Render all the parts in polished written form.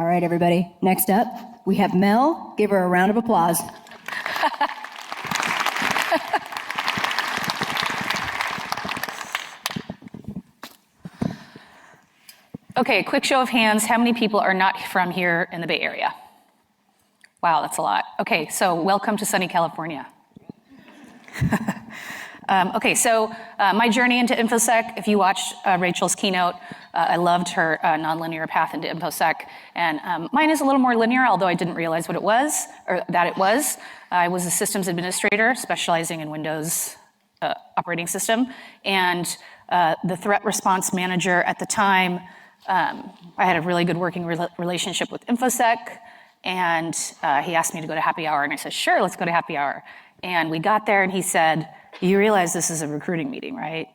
All right, everybody. Next up, we have Mel. Give her a round of applause. Okay, quick show of hands. How many people are not from here in the Bay Area? Wow, that's a lot. Okay, so welcome to sunny California. My journey into InfoSec, if you watched Rachel's keynote, I loved her nonlinear path into InfoSec, and mine is a little more linear, although I didn't realize what it was, or that it was. I was a systems administrator specializing in Windows operating system, and the threat response manager at the time, I had a really good working relationship with InfoSec, and he asked me to go to happy hour, and I said, sure, let's go to happy hour. And we got there, and he said, you realize this is a recruiting meeting, right?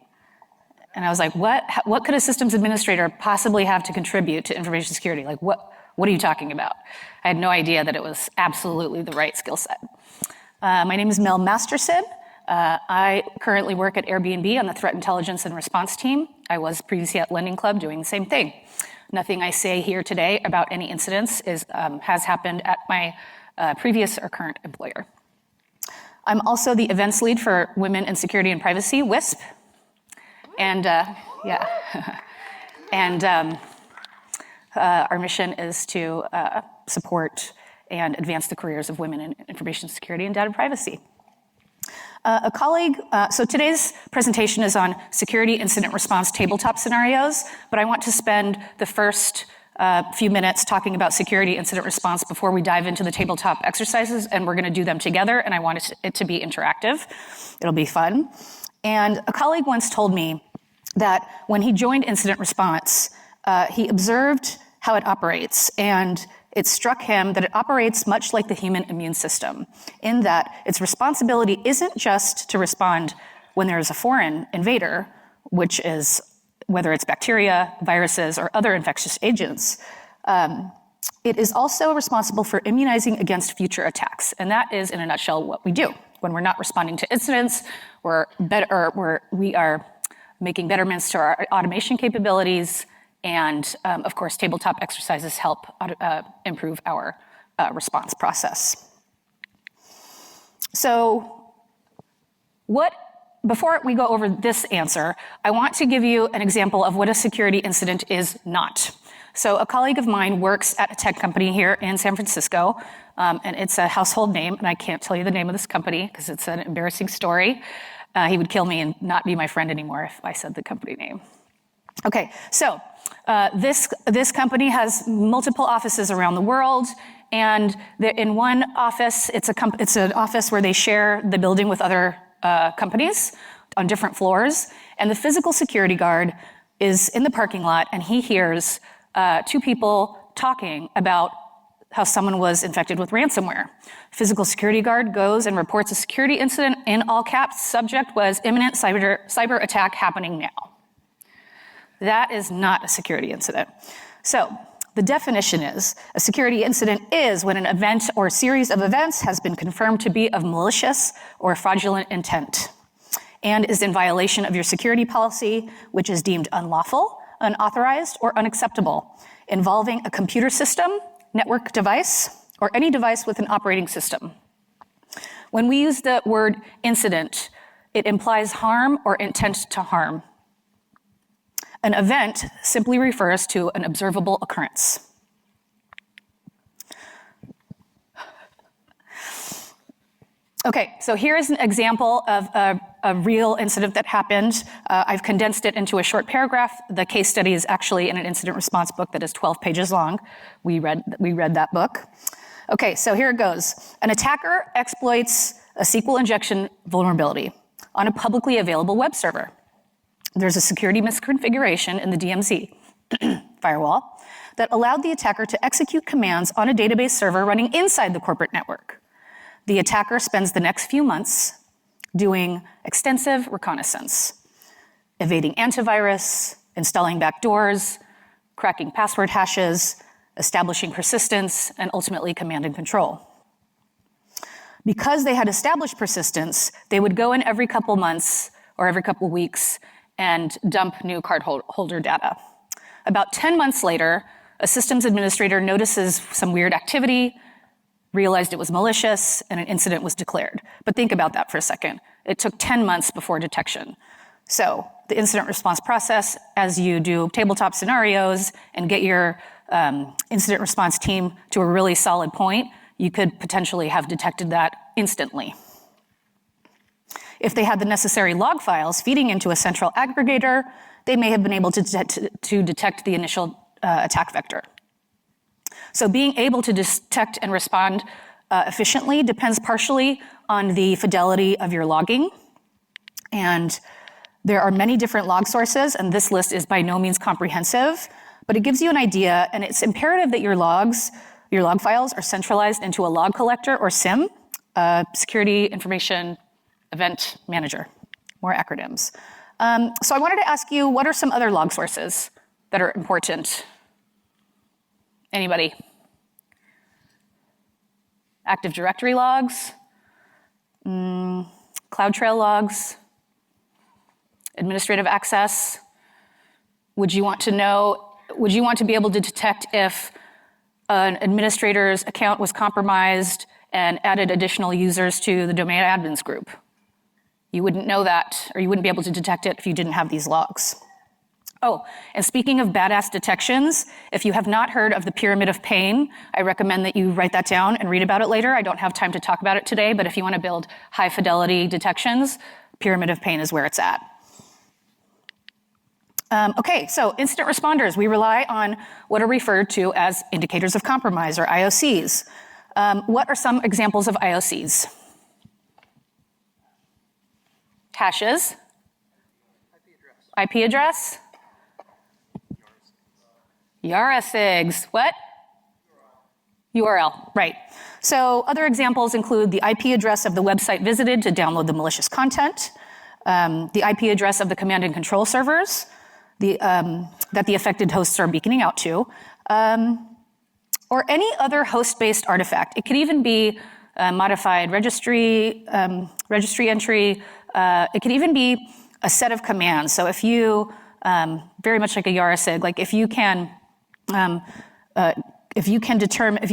And I was like, what could a systems administrator possibly have to contribute to information security? Like, what are you talking about? I had no idea that it was absolutely the right skill set. My name is Mel Masterson. I currently work at Airbnb on the threat intelligence and response team. I was previously at Lending Club doing the same thing. Nothing I say here today about any incidents has happened at my previous or current employer. I'm also the events lead for Women in Security and Privacy, WISP. And our mission is to support and advance the careers of women in information security and data privacy. A colleague, so today's presentation is on security incident response tabletop scenarios, but I want to spend the first few minutes talking about security incident response before we dive into the tabletop exercises, and we're gonna do them together, and I want it to be interactive. It'll be fun. And a colleague once told me that when he joined incident response, he observed how it operates, and it struck him that it operates much like the human immune system, in that its responsibility isn't just to respond when there is a foreign invader, which is whether it's bacteria, viruses, or other infectious agents. It is also responsible for immunizing against future attacks, and that is, in a nutshell, what we do. When we're not responding to incidents, we are making betterments to our automation capabilities, and of course, tabletop exercises help improve our response process. So before we go over this answer, I want to give you an example of what a security incident is not. So a colleague of mine works at a tech company here in San Francisco, and it's a household name, and I can't tell you the name of this company because it's an embarrassing story. He would kill me and not be my friend anymore if I said the company name. Okay, so this company has multiple offices around the world, and in one office, it's an office where they share the building with other companies on different floors, and the physical security guard is in the parking lot, and he hears two people talking about how someone was infected with ransomware. Physical security guard goes and reports a security incident in all caps. Subject was imminent cyber attack happening now. That is not a security incident. So the definition is, a security incident is when an event or series of events has been confirmed to be of malicious or fraudulent intent and is in violation of your security policy, which is deemed unlawful, unauthorized, or unacceptable, involving a computer system, network device, or any device with an operating system. When we use the word incident, it implies harm or intent to harm. An event simply refers to an observable occurrence. Okay, so here is an example of a real incident that happened. I've condensed it into a short paragraph. The case study is actually in an incident response book that is 12 pages long. We read that book. Okay, so here it goes. An attacker exploits a SQL injection vulnerability on a publicly available web server. There's a security misconfiguration in the DMZ firewall that allowed the attacker to execute commands on a database server running inside the corporate network. The attacker spends the next few months doing extensive reconnaissance, evading antivirus, installing backdoors, cracking password hashes, establishing persistence, and ultimately command and control. Because they had established persistence, they would go in every couple months or every couple weeks and dump new cardholder data. About 10 months later, A systems administrator notices some weird activity, realized it was malicious, and an incident was declared. But think about that for a second. It took 10 months before detection. So the incident response process, as you do tabletop scenarios and get your incident response team to a really solid point, you could potentially have detected that instantly. If they had the necessary log files feeding into a central aggregator, they may have been able to detect the initial attack vector. So being able to detect and respond efficiently depends partially on the fidelity of your logging. And there are many different log sources, and this list is by no means comprehensive, but it gives you an idea, and it's imperative that your log files are centralized into a log collector or SIEM, Security Information Event Manager, more acronyms. So I wanted to ask you, what are some other log sources that are important? Anybody? Active Directory logs, CloudTrail logs, administrative access. Would you want to be able to detect if an administrator's account was compromised and added additional users to the domain admins group? You wouldn't know that, or you wouldn't be able to detect it if you didn't have these logs. Oh, and speaking of badass detections, if you have not heard of the Pyramid of Pain, I recommend that you write that down and read about it later. I don't have time to talk about it today, but if you want to build high fidelity detections, Pyramid of Pain is where it's at. Okay, so incident responders, we rely on what are referred to as indicators of compromise, or IOCs. What are some examples of IOCs? Hashes. IP address. YARA-SIGs. What? URL, right. So other examples include the IP address of the website visited to download the malicious content, the IP address of the command and control servers that the affected hosts are beaconing out to, or any other host-based artifact. It could even be modified registry entry. It could even be a set of commands. So if you, very much like a YARA-SIG, like if you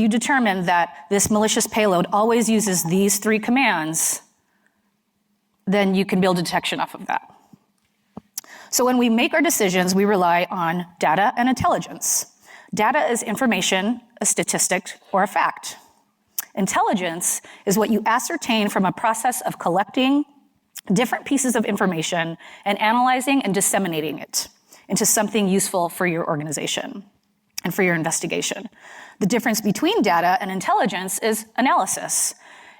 determine that this malicious payload always uses these 3 commands, then you can build detection off of that. So when we make our decisions, we rely on data and intelligence. Data is information, a statistic, or a fact. Intelligence is what you ascertain from a process of collecting different pieces of information and analyzing and disseminating it into something useful for your organization and for your investigation. The difference between data and intelligence is analysis.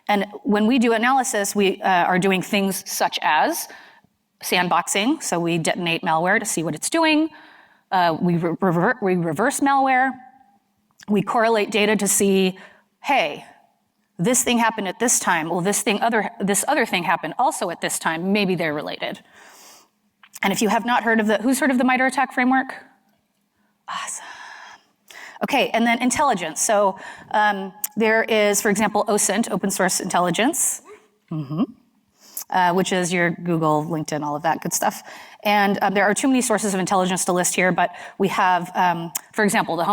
And when we do analysis, we are doing things such as sandboxing, so we detonate malware to see what it's doing. We reverse malware. We correlate data to see, hey, this thing happened at this time. Well, this other thing happened also at this time. Maybe they're related. And if you have not heard of who's heard of the MITRE ATT&CK framework? Awesome. Okay, and then intelligence. So there is, for example, OSINT, open source intelligence, which is your Google, LinkedIn, all of that good stuff. And there are too many sources of intelligence to list here, but we have, for example, the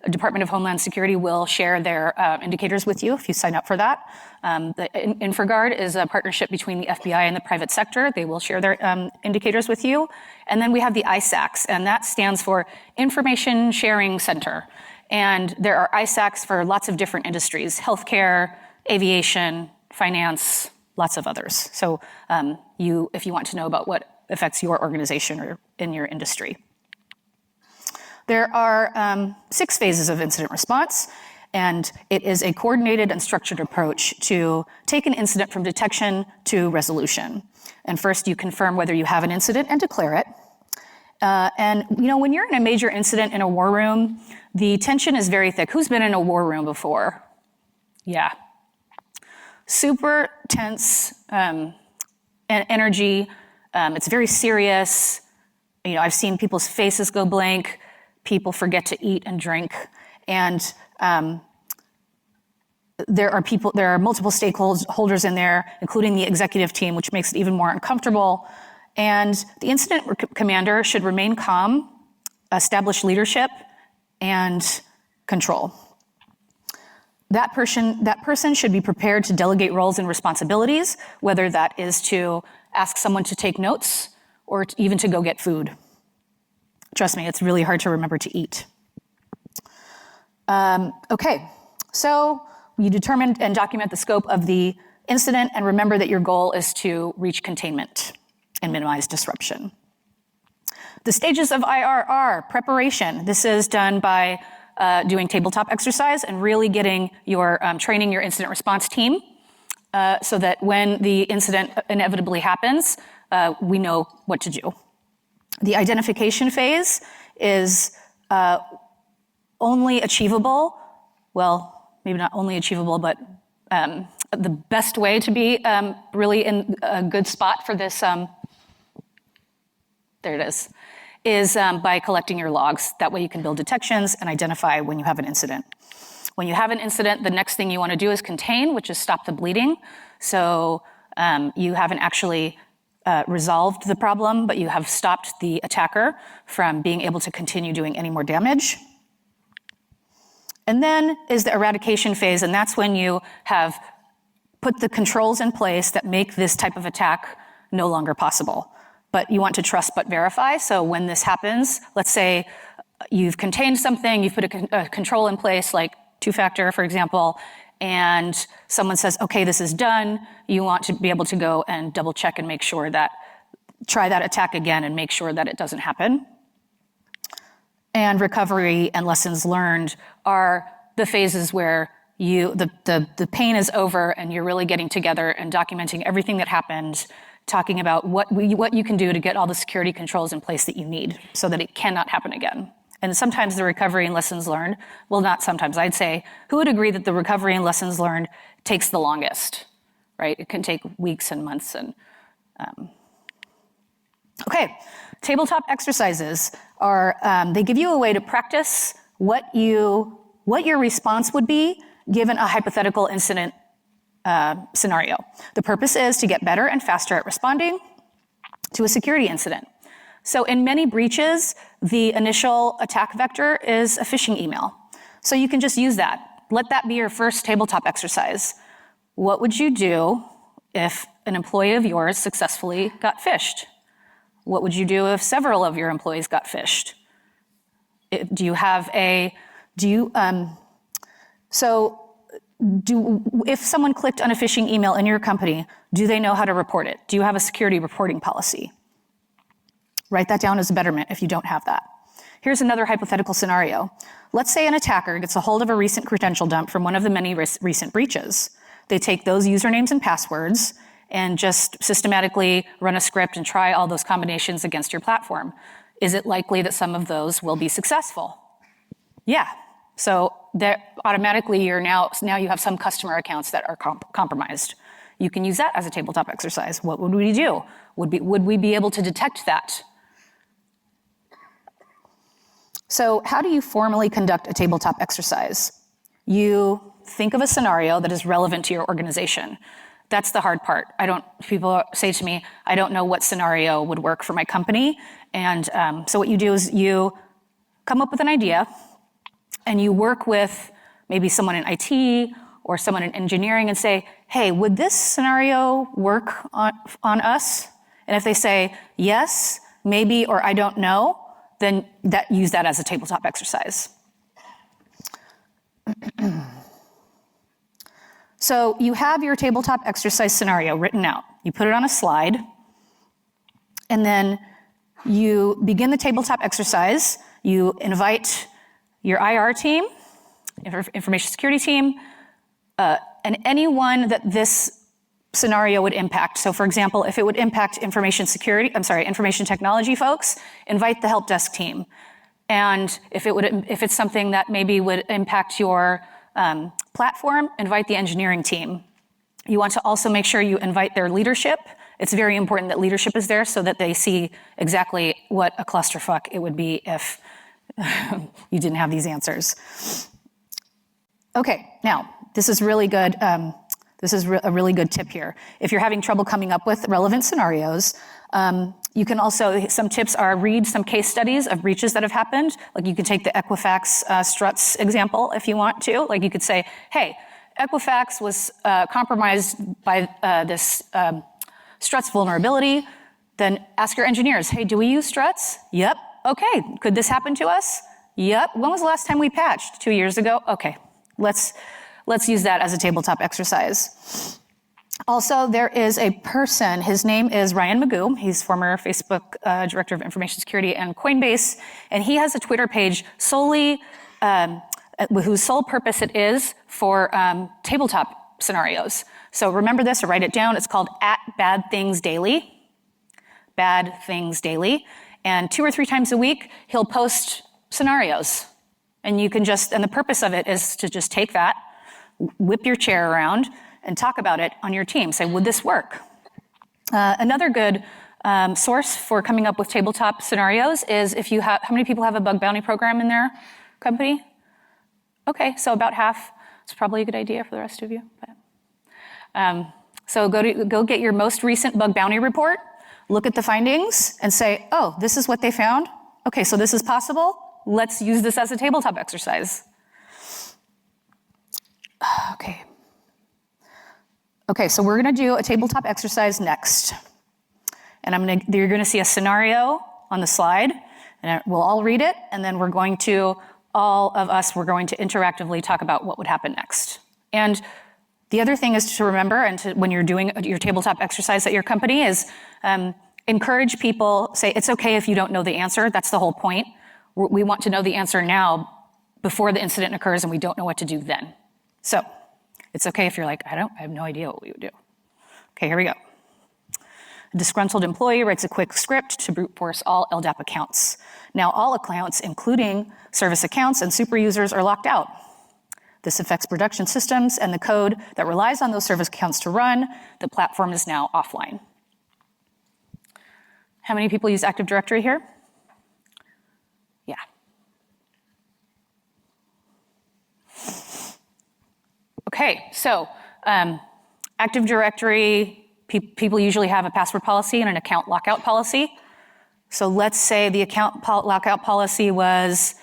Department of Homeland Security will share their indicators with you if you sign up for that. The InfoGuard is a partnership between the FBI and the private sector. They will share their indicators with you. And then we have the ISACs, and that stands for Information Sharing Center. And there are ISACs for lots of different industries: healthcare, aviation, finance, lots of others. So if you want to know about what affects your organization or in your industry. There are 6 phases of incident response, and it is a coordinated and structured approach to take an incident from detection to resolution. And first, you confirm whether you have an incident and declare it. And when you're in a major incident in a war room, the tension is very thick. Who's been in a war room before? Yeah. Super tense energy. It's very serious. I've seen people's faces go blank. People forget to eat and drink. And there are multiple stakeholders in there, including the executive team, which makes it even more uncomfortable. And the incident commander should remain calm, establish leadership, and control. That person should be prepared to delegate roles and responsibilities, whether that is to ask someone to take notes or even to go get food. Trust me, it's really hard to remember to eat. Okay, so you determine and document the scope of the incident, and remember that your goal is to reach containment and minimize disruption. The stages of IRR, preparation. This is done by doing tabletop exercise and really getting your, training your incident response team so that when the incident inevitably happens, we know what to do. The identification phase is only achievable, well, maybe not only achievable, but the best way to be really in a good spot for this, there it is by collecting your logs. That way you can build detections and identify when you have an incident. When you have an incident, the next thing you want to do is contain, which is stop the bleeding. So you haven't actually resolved the problem, but you have stopped the attacker from being able to continue doing any more damage. And then is the eradication phase, and that's when you have put the controls in place that make this type of attack no longer possible. But you want to trust but verify, so when this happens, let's say you've contained something, you've put a control in place, like two-factor, for example, and someone says, okay, this is done, you want to be able to go and double check and make sure that, try that attack again and make sure that it doesn't happen. And recovery and lessons learned are the phases where the pain is over and you're really getting together and documenting everything that happened, talking about what you can do to get all the security controls in place that you need so that it cannot happen again. And sometimes the recovery and lessons learned, well, not sometimes, I'd say, who would agree that the recovery and lessons learned takes the longest, right? It can take weeks and months. And okay, tabletop exercises are, they give you a way to practice what your response would be given a hypothetical incident scenario. The purpose is to get better and faster at responding to a security incident. So in many breaches, the initial attack vector is a phishing email. So you can just use that. Let that be your first tabletop exercise. What would you do if an employee of yours successfully got phished? What would you do if several of your employees got phished? If someone clicked on a phishing email in your company, do they know how to report it? Do you have a security reporting policy? Write that down as a betterment if you don't have that. Here's another hypothetical scenario. Let's say an attacker gets a hold of a recent credential dump from one of the many recent breaches. They take those usernames and passwords and just systematically run a script and try all those combinations against your platform. Is it likely that some of those will be successful? Yeah. So automatically now you have some customer accounts that are compromised. You can use that as a tabletop exercise. What would we do? Would we be able to detect that? So how do you formally conduct a tabletop exercise? You think of a scenario that is relevant to your organization. That's the hard part. People say to me, I don't know what scenario would work for my company. And so what you do is you come up with an idea and you work with maybe someone in IT or someone in engineering and say, hey, would this scenario work on us? And if they say yes, maybe, or I don't know, then use that as a tabletop exercise. So you have your tabletop exercise scenario written out. You put it on a slide, and then you begin the tabletop exercise. You invite your IR team, information security team, and anyone that this scenario would impact. So for example, if it would impact information technology folks, invite the help desk team. And if it's something that maybe would impact your platform, invite the engineering team. You want to also make sure you invite their leadership. It's very important that leadership is there so that they see exactly what a clusterfuck it would be if you didn't have these answers. Okay, now, this is really good. This is a really good tip here. If you're having trouble coming up with relevant scenarios, You can also, some tips are read some case studies of breaches that have happened. Like you can take the Equifax struts example if you want to. Like you could say, hey, Equifax was compromised by this struts vulnerability. Then ask your engineers, hey, do we use struts? Yep. Okay, could this happen to us? Yep. When was the last time we patched? 2 years ago? Okay, let's use that as a tabletop exercise. Also, there is a person, his name is Ryan Magoo. He's former Facebook Director of Information Security and Coinbase, and he has a Twitter page solely, whose sole purpose it is for tabletop scenarios. So remember this or write it down. It's called @BadThingsDaily. Bad Things Daily. And 2 or 3 times a week, he'll post scenarios. And you can and the purpose of it is to just take that, whip your chair around, and talk about it on your team. Say, would this work? Another good source for coming up with tabletop scenarios is if you have, how many people have a bug bounty program in their company? Okay, so about half. It's probably a good idea for the rest of you. But, so go get your most recent bug bounty report, look at the findings, and say, oh, this is what they found? Okay, so this is possible? Let's use this as a tabletop exercise. Okay, so we're gonna do a tabletop exercise next. And you're gonna see a scenario on the slide, and we'll all read it, and then we're going to interactively talk about what would happen next. And the other thing is to remember, when you're doing your tabletop exercise at your company, is encourage people, say, it's okay if you don't know the answer, that's the whole point. We want to know the answer now before the incident occurs and we don't know what to do then. So, it's okay if you're like, I have no idea what we would do. Okay, here we go. A disgruntled employee writes a quick script to brute force all LDAP accounts. Now all accounts, including service accounts and super users, are locked out. This affects production systems and the code that relies on those service accounts to run. The platform is now offline. How many people use Active Directory here? Yeah. Okay, so Active Directory, people usually have a password policy and an account lockout policy. So let's say the account lockout policy was,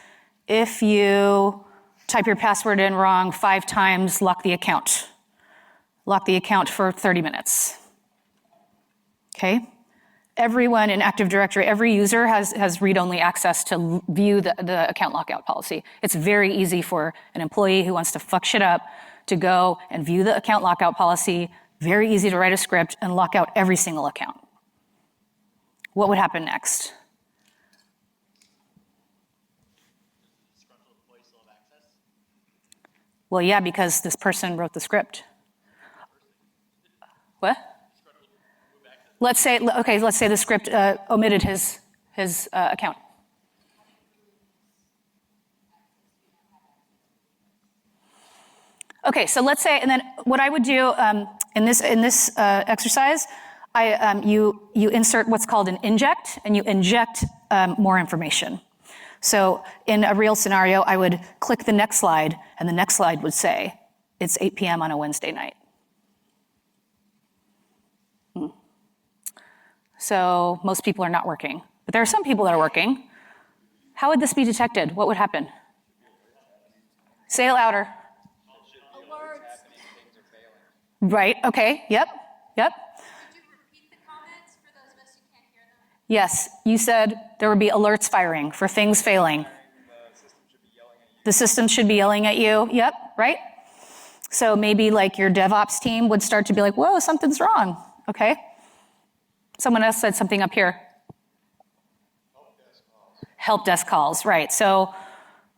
if you type your password in wrong 5 times, lock the account. Lock the account for 30 minutes. Okay? Everyone in Active Directory, every user has read-only access to view the account lockout policy. It's very easy for an employee who wants to fuck shit up to go and view the account lockout policy. Very easy to write a script and lock out every single account. What would happen next? Well, yeah, because this person wrote the script. What? Let's say the script omitted his account. Okay, so let's say, and then what I would do in this exercise, you insert what's called an inject, and you inject more information. So in a real scenario, I would click the next slide, and the next slide would say, it's 8 p.m. on a Wednesday night. So most people are not working, but there are some people that are working. How would this be detected? What would happen? Say it louder. Alerts. Right, okay, yep. Could you repeat the comments for those of us who can't hear them? Yes, you said there would be alerts firing for things failing. The system should be yelling at you. Yep, right? So maybe like your DevOps team would start to be like, whoa, something's wrong, okay? Someone else said something up here. Help desk calls, right. So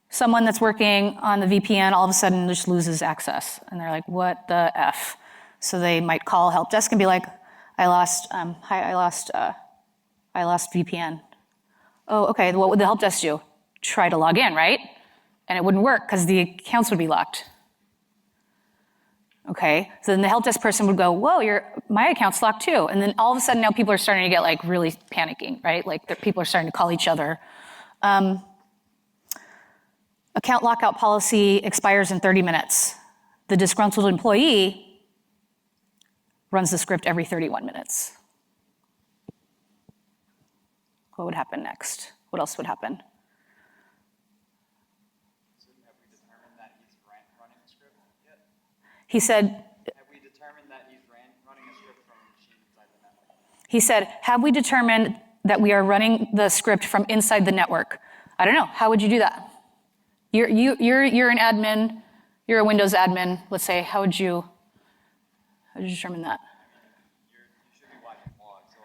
someone that's working on the VPN all of a sudden just loses access. And they're like, what the F? So they might call help desk and be like, I lost VPN. Oh, okay, what would the help desk do? Try to log in, right? And it wouldn't work because the accounts would be locked. Okay, so then the help desk person would go, whoa, my account's locked too. And then all of a sudden now people are starting to get like really panicking, right? Like people are starting to call each other. Account lockout policy expires in 30 minutes. The disgruntled employee runs the script every 31 minutes. What would happen next? What else would happen? So have we determined that he's running a script yet? He said, Have we determined that he's running a script from a machine inside the network? he said, have we determined that we are running the script from inside the network? I don't know. How would you do that? You're an admin. You're a Windows admin. Let's say. How would you determine that? You should be watching logs. So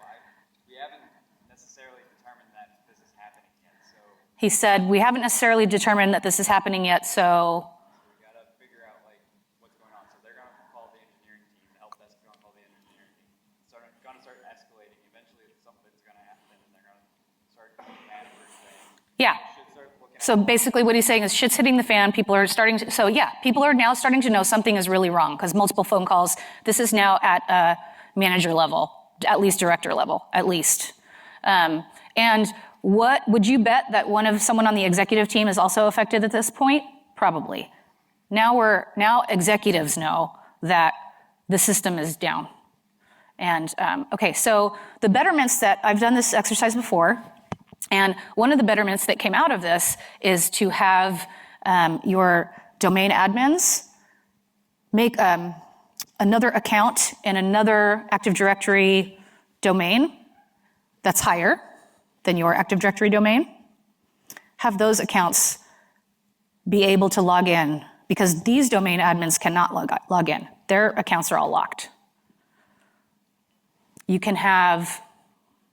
we haven't necessarily determined that this is happening yet. So He said, we haven't necessarily determined that this is happening yet, so we got to figure out like what's going on. So they're going to call the engineering team. The help desk is going to call the engineering team. Going to start escalating. Eventually, something's going to happen, and they're going to start managing things. yeah. Should start looking So basically what he's saying is shit's hitting the fan. People are starting to, so yeah, people are now starting to know something is really wrong because multiple phone calls. This is now at a manager level, at least director level, at least. And what would you bet that someone on the executive team is also affected at this point? Probably. Now executives know that the system is down. And okay, so the betterments that I've done this exercise before. And one of the betterments that came out of this is to have your domain admins make another account in another Active Directory domain that's higher than your Active Directory domain. Have those accounts be able to log in because these domain admins cannot log in. Their accounts are all locked. You can have,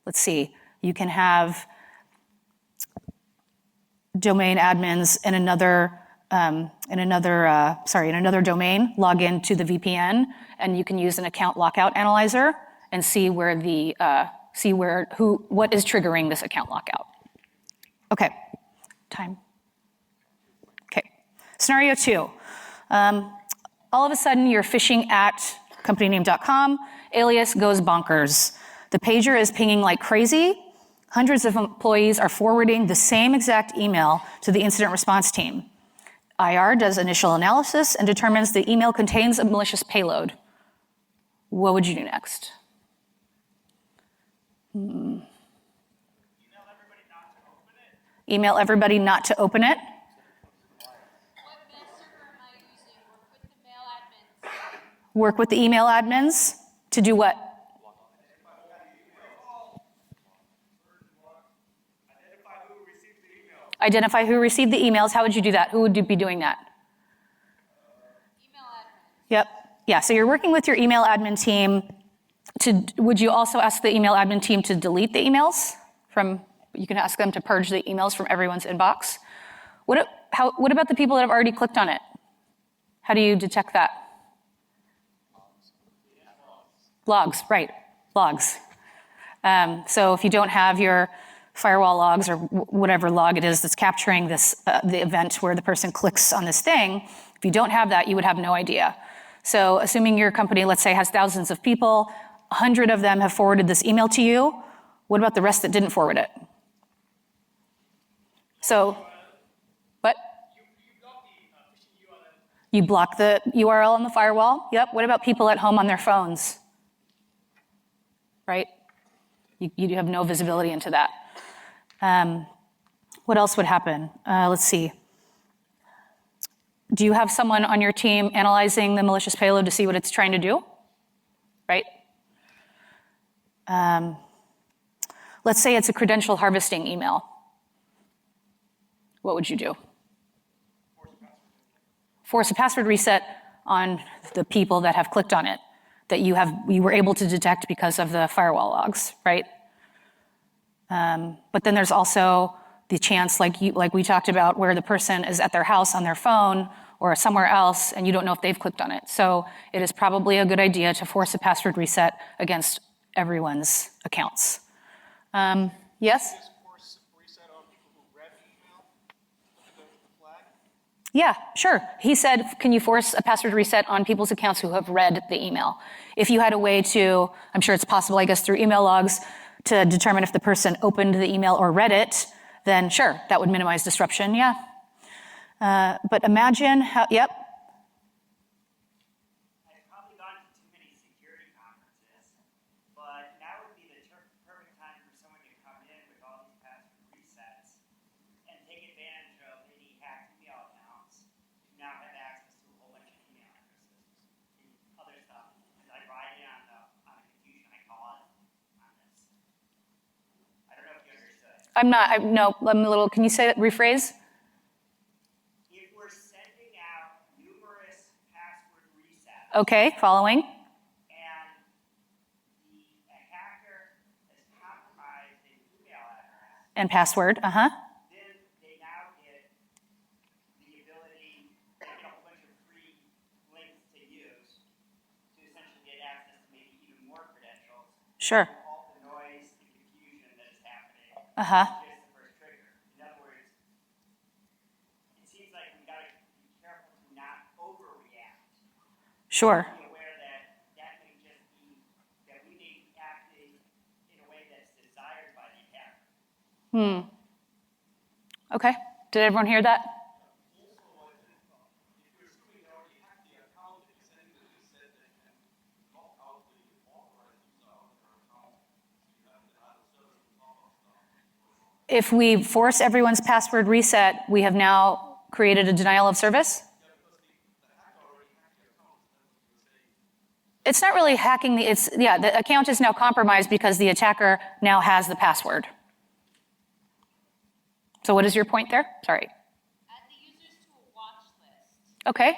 let's see, you can have domain admins in another domain log into the VPN, and you can use an account lockout analyzer and see what is triggering this account lockout. Okay, time. Okay, scenario 2. All of a sudden you're phishing at companyname.com, alias goes bonkers. The pager is pinging like crazy. Hundreds of employees are forwarding the same exact email to the incident response team. IR does initial analysis and determines the email contains a malicious payload. What would you do next? Email everybody not to open it. What mail server am I using? Work with the email admins to do what? Identify who received the emails. How would you do that? Who would be doing that? Email admin. Yep. Yeah, so you're working with your email admin team. Would you also ask the email admin team to delete the emails you can ask them to purge the emails from everyone's inbox. What about the people that have already clicked on it? How do you detect that? Logs, right, logs. So if you don't have your firewall logs or whatever log it is that's capturing the event where the person clicks on this thing, if you don't have that, you would have no idea. So assuming your company, let's say, has thousands of people, 100 of them have forwarded this email to you, what about the rest that didn't forward it? So, what? You block the URL on the firewall? Yep. What about people at home on their phones? Right? You have no visibility into that. What else would happen? Let's see. Do you have someone on your team analyzing the malicious payload to see what it's trying to do? Right? Let's say it's a credential harvesting email. What would you do? Force a password reset on the people that have clicked on it that you were able to detect because of the firewall logs, right? But then there's also the chance, like we talked about, where the person is at their house on their phone or somewhere else, and you don't know if they've clicked on it. So it is probably a good idea to force a password reset against everyone's accounts. Yes? Force reset on people who read email the flag? Yeah, sure. He said, can you force a password reset on people's accounts who have read the email? If you had a way to, I'm sure it's possible, I guess, through email logs, to determine if the person opened the email or read it, then sure, that would minimize disruption, yeah. But imagine how, yep. I've probably gone to too many security conferences, but now would be the perfect time for someone to come in with all these No, I'm a little, can you say that, rephrase? If we're sending out numerous password resets Okay, following. and a hacker has compromised an email address, And password, then they now get the ability to get a whole bunch of free links to use to essentially get access to maybe even more credentials. Sure. All the noise, the confusion that is happening. Uh-huh. Just the first trigger. In other words, it seems like we got to be careful to not overreact. Sure. Be aware that that may just be that we may be acting in a way that's desired by the attacker. Okay, did everyone hear that? If we force everyone's password reset, we have now created a denial of service? It's not really hacking the account is now compromised because the attacker now has the password. So what is your point there? Sorry. Add the users to a watch list. Okay.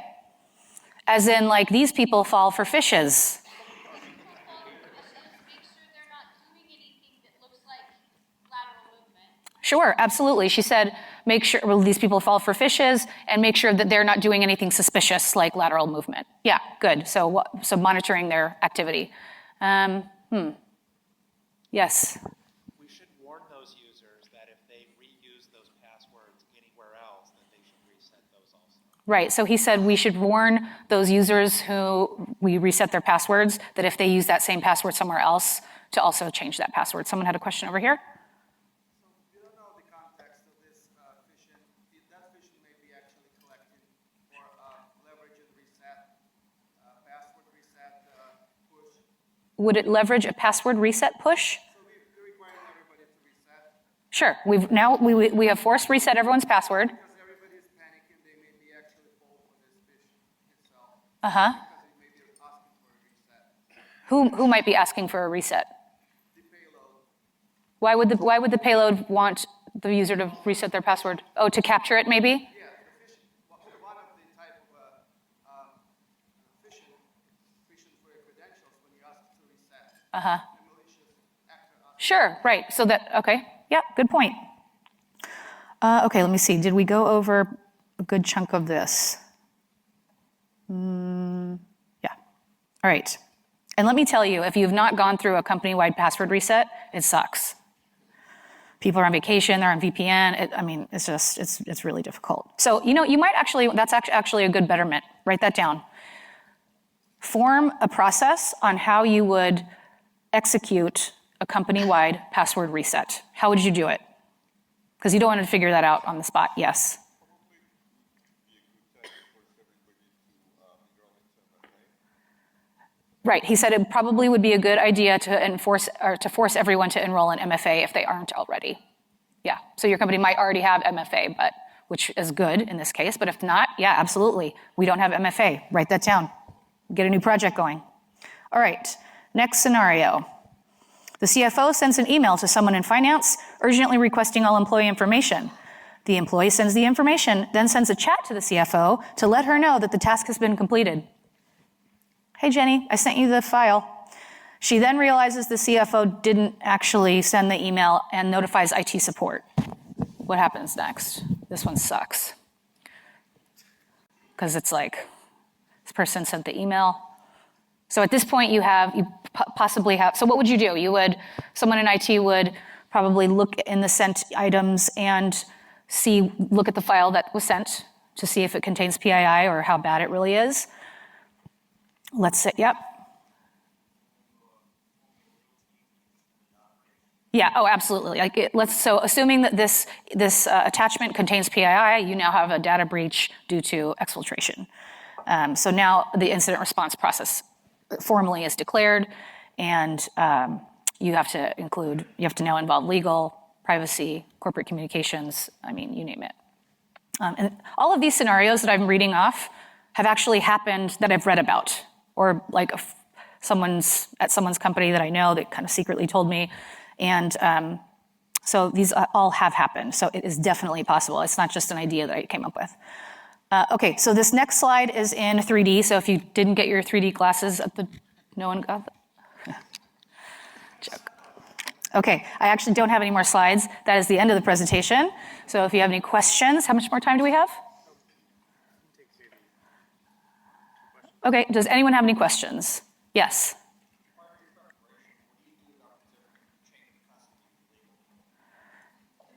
As in, like, these people fall for phishes. Make sure they're not doing anything that looks like lateral movement. Sure, absolutely. She said, make sure these people fall for phishes and make sure that they're not doing anything suspicious like lateral movement. Yeah, good. So monitoring their activity. Yes. We should warn those users that if they reuse those passwords anywhere else, that they should reset those also. Right, so he said we should warn those users who we reset their passwords that if they use that same password somewhere else, to also change that password. Someone had a question over here? We don't know the context of this phishing. That phishing may be actually collecting or leverage and reset, password reset push. Would it leverage a password reset push? So we're requiring everybody to reset Sure, we have forced reset everyone's password. because everybody is panicking. They may be actually fall for this phishing itself Uh-huh. because it may be asking for a reset. Who might be asking for a reset? The payload. Why would the payload want the user to reset their password? Oh, to capture it maybe? Yeah, the phishing. One of the type of phishing for your credentials when you ask to reset. Uh-huh. The malicious actor asks. Sure, right. So okay. Yeah, good point. Okay, let me see. Did we go over a good chunk of this? Yeah. All right. And let me tell you, if you've not gone through a company-wide password reset, it sucks. People are on vacation, they're on VPN. It's really difficult. So, you might that's actually a good betterment. Write that down. Form a process on how you would execute a company-wide password reset. How would you do it? Because you don't want to figure that out on the spot. Yes. Right. He said it probably would be a good idea to force everyone to enroll in MFA if they aren't already. Yeah. So your company might already have MFA, which is good in this case. But if not, yeah, absolutely. We don't have MFA. Write that down. Get a new project going. All right. Next scenario. The CFO sends an email to someone in finance urgently requesting all employee information. The employee sends the information, then sends a chat to the CFO to let her know that the task has been completed. Hey, Jenny, I sent you the file. She then realizes the CFO didn't actually send the email and notifies IT support. What happens next? This one sucks. Because it's like, this person sent the email. So at this point, you possibly have, so what would you do? Someone in IT would probably look in the sent items and look at the file that was sent to see if it contains PII or how bad it really is. Let's say, yep. Yeah, oh, absolutely. So assuming that this attachment contains PII, you now have a data breach due to exfiltration. So now the incident response process formally is declared, and you have to now involve legal, privacy, corporate communications, you name it. And all of these scenarios that I'm reading off have actually happened that I've read about, or like someone's company that I know that kind of secretly told me. And So these all have happened. So it is definitely possible. It's not just an idea that I came up with. Okay, so this next slide is in 3D. So if you didn't get your 3D glasses at the, no one got them? Joke. Okay, I actually don't have any more slides. That is the end of the presentation. So if you have any questions, how much more time do we have? Okay, does anyone have any questions? Yes.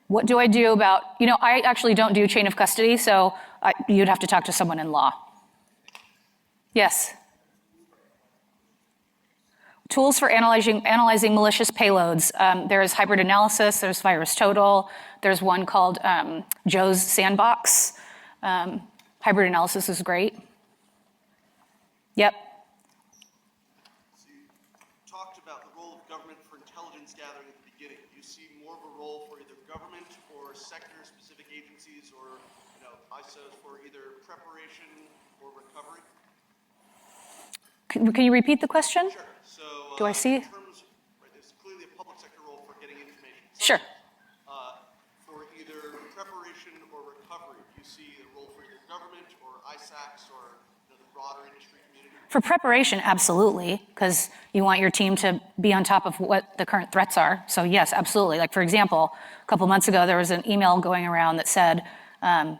What do I do about, I actually don't do chain of custody, so you'd have to talk to someone in law. Yes. Tools for analyzing malicious payloads. There's hybrid analysis, there's VirusTotal, there's one called Joe's Sandbox. Hybrid analysis is great. Yep. So you talked about the role of government for intelligence gathering at the beginning. Do you see more of a role for either government or sector-specific agencies or ISOs for either preparation or recovery? Can you repeat the question? Sure. So Do I see? in terms, right, there's clearly a public sector role for getting information. Sure. For either preparation or recovery, do you see a role for either government or ISACs or the broader industry community? For preparation, absolutely, because you want your team to be on top of what the current threats are. So yes, absolutely. Like for example, a couple months ago, there was an email going around that said, it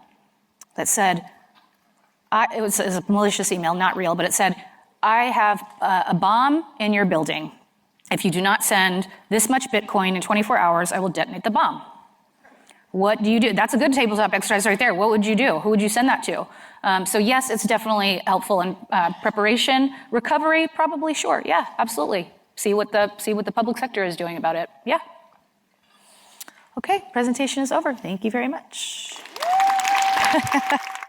was a malicious email, not real, but it said, I have a bomb in your building. If you do not send this much Bitcoin in 24 hours, I will detonate the bomb. What do you do? That's a good tabletop exercise right there. What would you do? Who would you send that to? So yes, it's definitely helpful in preparation. Recovery, probably, sure. Yeah, absolutely. See what the public sector is doing about it. Yeah. Okay, presentation is over. Thank you very much.